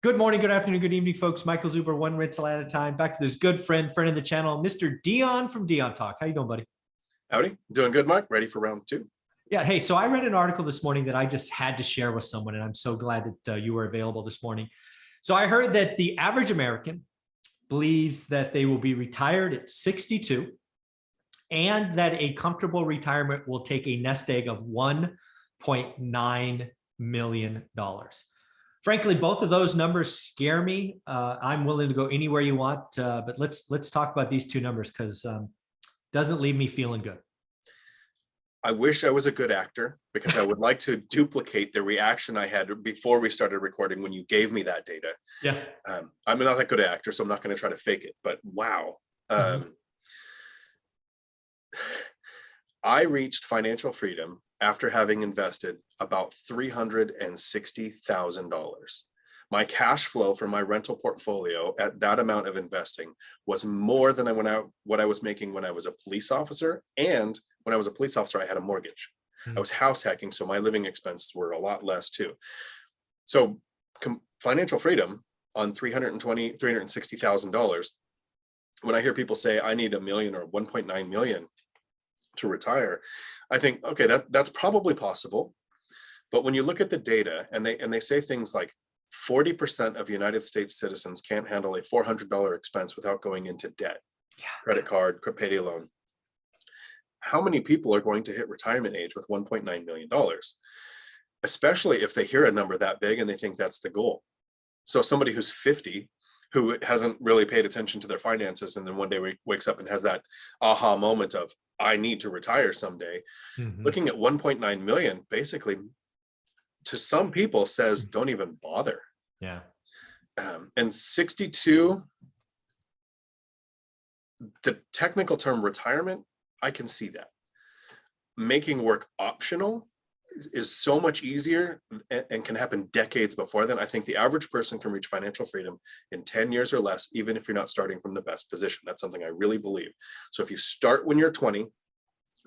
Good morning, good afternoon, good evening, folks. Michael Zuber, one rental at a time. Back to this good friend of the channel, Mr. Dion from Dion Talk. How you doing, buddy? Howdy, doing good, Mike. Ready for round two? Yeah. Hey, so I read an article this morning that I just had to share with someone, and I'm so glad that you were available this morning. So I heard that the average American believes that they will be retired at 62 and that a comfortable retirement will take a nest egg of $1.9 million. Frankly, both of those numbers scare me. I'm willing to go anywhere you want, but let's talk about these two numbers because doesn't leave me feeling good. I wish I was a good actor because I would like to duplicate the reaction I had before we started recording when you gave me that data. Yeah. I'm not that good an actor, so I'm not going to try to fake it, but wow. I reached financial freedom after having invested about $360,000. My cash flow from my rental portfolio at that amount of investing was more than what I was making when I was a police officer. And when I was a police officer, I had a mortgage. I was house hacking, so my living expenses were a lot less too. So financial freedom on $360,000. When I hear people say I need $1 million or 1.9 million to retire, I think, okay, that's probably possible. But when you look at the data and they say things like 40% of United States citizens can't handle a $400 expense without going into debt, credit card, payday loan. How many people are going to hit retirement age with $1.9 million? Especially if they hear a number that big and they think that's the goal. So somebody who's 50, who hasn't really paid attention to their finances, and then one day wakes up and has that aha moment of, I need to retire someday. Looking at 1.9 million, basically, to some people says, don't even bother. Yeah. And 62, the technical term retirement, I can see that. Making work optional is so much easier and can happen decades before then. I think the average person can reach financial freedom in 10 years or less, even if you're not starting from the best position. That's something I really believe. So if you start when you're 20,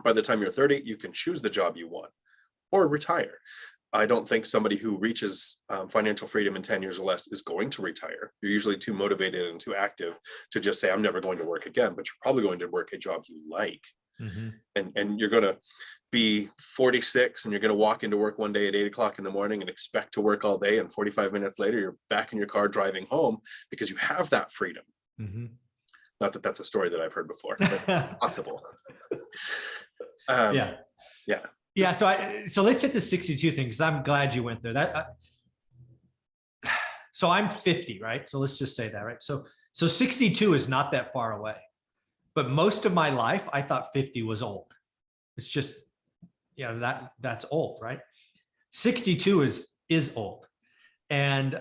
by the time you're 30, you can choose the job you want or retire. I don't think somebody who reaches financial freedom in 10 years or less is going to retire. You're usually too motivated and too active to just say, I'm never going to work again, but you're probably going to work a job you like. And you're going to be 46 and you're going to walk into work one day at 8 o'clock in the morning and expect to work all day. And 45 minutes later, you're back in your car driving home because you have that freedom. Not that that's a story that I've heard before. That's possible. Yeah. So let's hit the 62 thing, because I'm glad you went there. So I'm 50, right? So let's just say that, right? So 62 is not that far away, but most of my life I thought 50 was old. It's just, that's old, right? 62 is old, and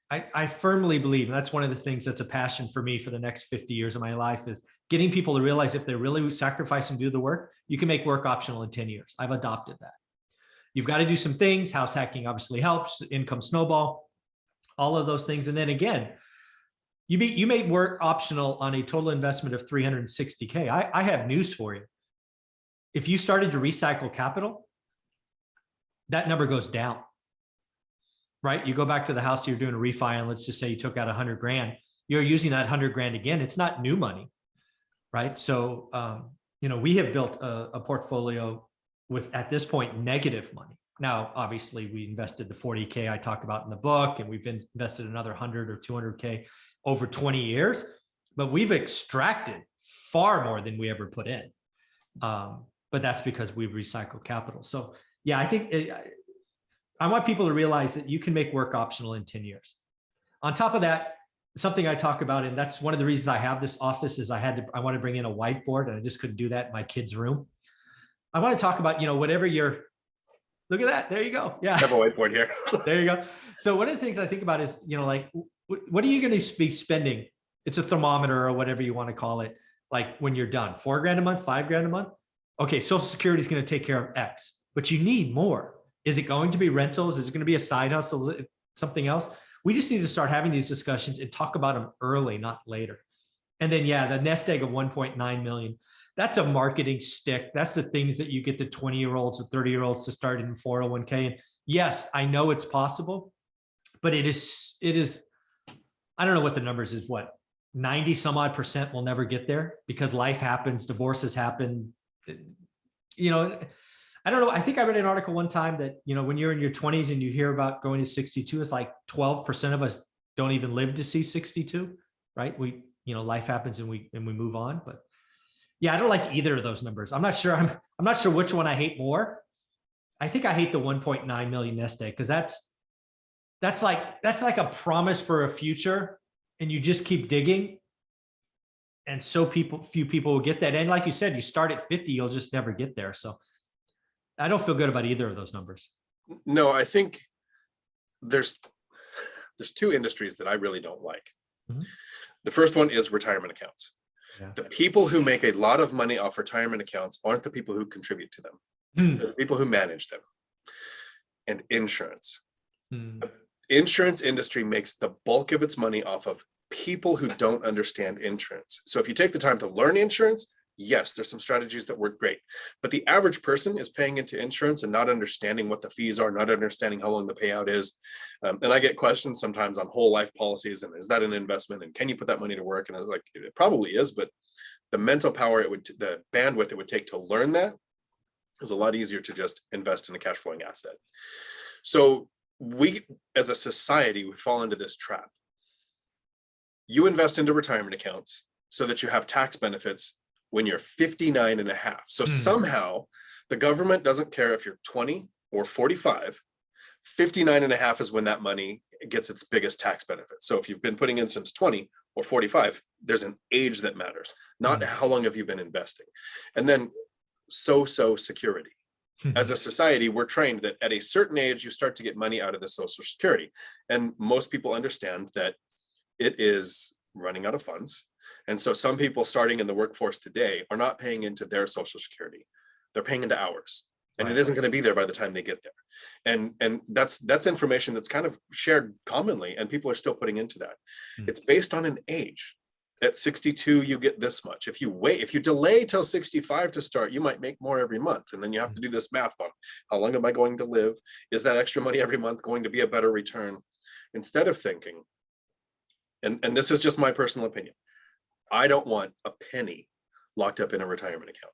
I firmly believe, and that's one of the things that's a passion for me for the next 50 years of my life, is getting people to realize if they're really sacrificing to do the work, you can make work optional in 10 years. I've adopted that. You've got to do some things. House hacking obviously helps, income snowball, all of those things. And then again, you made work optional on a total investment of 360K. I have news for you. If you started to recycle capital, that number goes down. Right? You go back to the house, you're doing a refi, and let's just say you took out 100 grand. You're using that 100 grand again. It's not new money, right? So, we have built a portfolio with, at this point, negative money. Now, obviously, we invested the 40K I talked about in the book, and we've invested another 100 or 200K over 20 years, but we've extracted far more than we ever put in. But that's because we've recycled capital. So, yeah, I think I want people to realize that you can make work optional in 10 years. On top of that, something I talk about, and that's one of the reasons I have this office, is I want to bring in a whiteboard, and I just couldn't do that in my kid's room. I want to talk about, whatever you're, look at that. There you go. Yeah. I have a whiteboard here. There you go. So one of the things I think about is, like, what are you going to be spending? It's a thermometer or whatever you want to call it. Like when you're done, $4 grand a month, $5 grand a month. Okay. Social Security is going to take care of X, but you need more. Is it going to be rentals? Is it going to be a side hustle, something else? We just need to start having these discussions and talk about them early, not later. And then, the nest egg of 1.9 million. that's a marketing stick. That's the things that you get the 20-year-olds or 30-year-olds to start in 401k. And yes, I know it's possible, but it is, I don't know what the numbers is, what, 90 some odd percent will never get there because life happens, divorces happen. You know, I don't know. I think I read an article one time that, you know, when you're in your 20s and you hear about going to 62, it's like 12% of us don't even live to see 62, right? We, you know, life happens and we move on. But yeah, I don't like either of those numbers. I'm not sure. I'm not sure which one I hate more. I think I hate the 1.9 million nest egg because that's like a promise for a future, and you just keep digging. And so few people will get that. And like you said, you start at 50, you'll just never get there. So I don't feel good about either of those numbers. No, I think there's two industries that I really don't like. Mhm. The first one is retirement accounts. Yeah. The people who make a lot of money off retirement accounts aren't the people who contribute to them. They're the people who manage them. And insurance. The insurance industry makes the bulk of its money off of people who don't understand insurance. So if you take the time to learn insurance, yes, there's some strategies that work great, but the average person is paying into insurance and not understanding what the fees are, not understanding how long the payout is. And I get questions sometimes on whole life policies, and is that an investment? And can you put that money to work? And I was like, it probably is, but the mental power the bandwidth it would take to learn that is a lot easier to just invest in a cash flowing asset. So we, as a society, we fall into this trap. You invest into retirement accounts so that you have tax benefits when you're 59 and a half. So somehow the government doesn't care if you're 20 or 45, 59 and a half is when that money gets its biggest tax benefit. So if you've been putting in since 20 or 45, there's an age that matters, not how long have you been investing. And then social security. As a society, we're trained that at a certain age, you start to get money out of the social security. And most people understand that it is running out of funds. And so some people starting in the workforce today are not paying into their social security. They're paying into ours. And it isn't going to be there by the time they get there. And that's information that's kind of shared commonly, and people are still putting into that. It's based on an age. At 62, you get this much. If you delay till 65 to start, you might make more every month. And then you have to do this math on how long am I going to live? Is that extra money every month going to be a better return? Instead of thinking, and this is just my personal opinion, I don't want a penny locked up in a retirement account.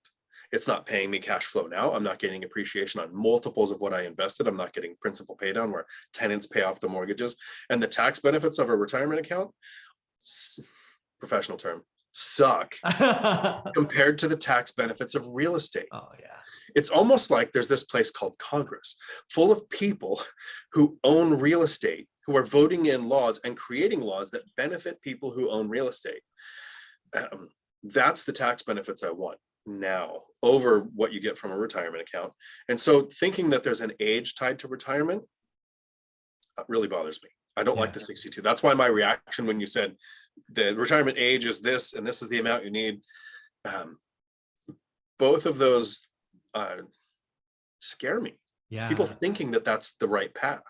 It's not paying me cash flow now. I'm not getting appreciation on multiples of what I invested. I'm not getting principal pay down where tenants pay off the mortgages. And the tax benefits of a retirement account, professional term, suck compared to the tax benefits of real estate. Oh yeah. It's almost like there's this place called Congress full of people who own real estate, who are voting in laws and creating laws that benefit people who own real estate. That's the tax benefits I want now over what you get from a retirement account. And so thinking that there's an age tied to retirement really bothers me. I don't like the 62. That's why my reaction when you said the retirement age is this and this is the amount you need. Both of those scare me. Yeah. People thinking that that's the right path.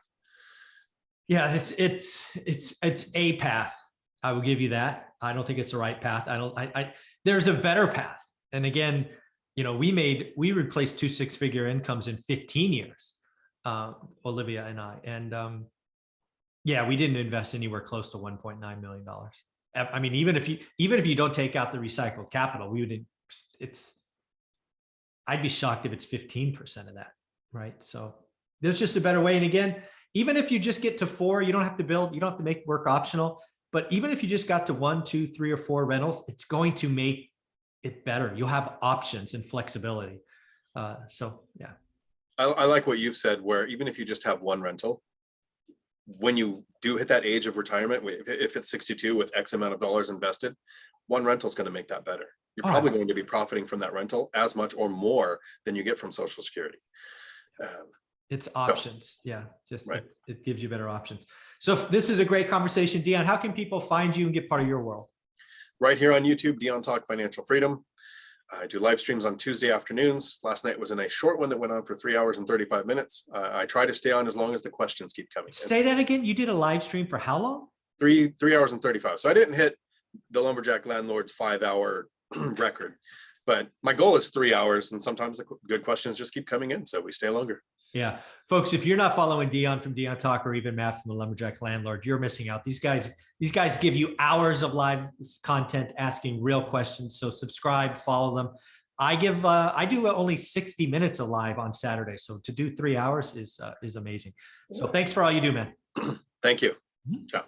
Yeah, it's a path. I will give you that. I don't think it's the right path. There's a better path. And again, you know, we replaced 2 six-figure incomes in 15 years, Olivia and I. And yeah, we didn't invest anywhere close to $1.9 million. I mean, even if you don't take out the recycled capital, I'd be shocked if it's 15% of that, right? So there's just a better way. And again, even if you just get to 4, you don't have to make work optional. But even if you just got to 1, 2, 3, or 4 rentals, it's going to make it better. You'll have options and flexibility. So yeah. I like what you've said, where even if you just have 1 rental, when you do hit that age of retirement, if it's 62 with X amount of dollars invested, 1 rental is going to make that better. You're probably going to be profiting from that rental as much or more than you get from Social Security. It's options. Yeah. Just it gives you better options. So this is a great conversation. Dion, how can people find you and get part of your world? Right here on YouTube, Dion Talk Financial Freedom. I do live streams on Tuesday afternoons. Last night was a nice short one that went on for 3 hours and 35 minutes. I try to stay on as long as the questions keep coming. Say that again. You did a live stream for how long? 3 hours and 35. So I didn't hit the Lumberjack Landlord's 5-hour record. But my goal is 3 hours, and sometimes the good questions just keep coming in, so we stay longer. Yeah. Folks, if you're not following Dion from Dion Talk or even Matt from the Lumberjack Landlord, you're missing out. These guys give you hours of live content asking real questions. So subscribe, follow them. I do only 60 minutes of live on Saturday. So to do 3 hours is amazing. So thanks for all you do, man. Thank you. Mhm. Ciao.